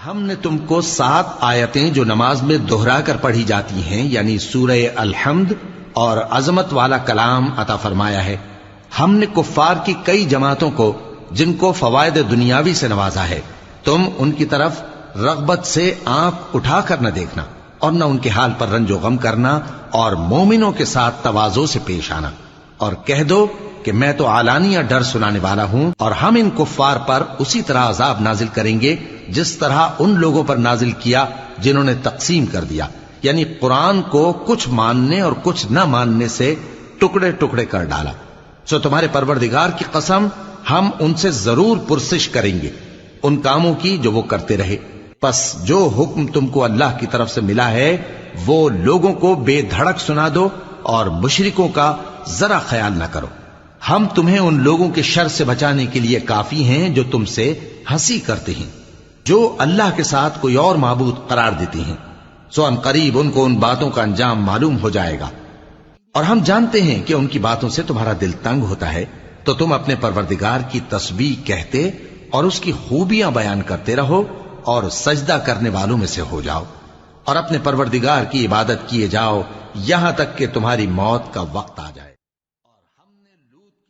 ہم نے تم کو 7 آیتیں جو نماز میں دہرا کر پڑھی جاتی ہیں یعنی سورہ الحمد اور عظمت والا کلام عطا فرمایا ہے. ہم نے کفار کی کئی جماعتوں کو جن کو فوائد دنیاوی سے نوازا ہے تم ان کی طرف رغبت سے آنکھ اٹھا کر نہ دیکھنا اور نہ ان کے حال پر رنج و غم کرنا اور مومنوں کے ساتھ تواضع سے پیش آنا اور کہہ دو کہ میں تو علانیہ ڈر سنانے والا ہوں اور ہم ان کفار پر اسی طرح عذاب نازل کریں گے جس طرح ان لوگوں پر نازل کیا جنہوں نے تقسیم کر دیا یعنی قرآن کو کچھ ماننے اور کچھ نہ ماننے سے ٹکڑے ٹکڑے کر ڈالا. سو تمہارے پروردگار کی قسم ہم ان سے ضرور پرسش کریں گے ان کاموں کی جو وہ کرتے رہے. پس جو حکم تم کو اللہ کی طرف سے ملا ہے وہ لوگوں کو بے دھڑک سنا دو اور مشرکوں کا ذرا خیال نہ کرو. ہم تمہیں ان لوگوں کے شر سے بچانے کے لیے کافی ہیں جو تم سے ہنسی کرتے ہیں جو اللہ کے ساتھ کوئی اور معبود قرار دیتی ہیں. سو ان قریب ان کو ان باتوں کا انجام معلوم ہو جائے گا اور ہم جانتے ہیں کہ ان کی باتوں سے تمہارا دل تنگ ہوتا ہے تو تم اپنے پروردگار کی تسبیح کہتے اور اس کی خوبیاں بیان کرتے رہو اور سجدہ کرنے والوں میں سے ہو جاؤ اور اپنے پروردگار کی عبادت کیے جاؤ یہاں تک کہ تمہاری موت کا وقت آ جائے.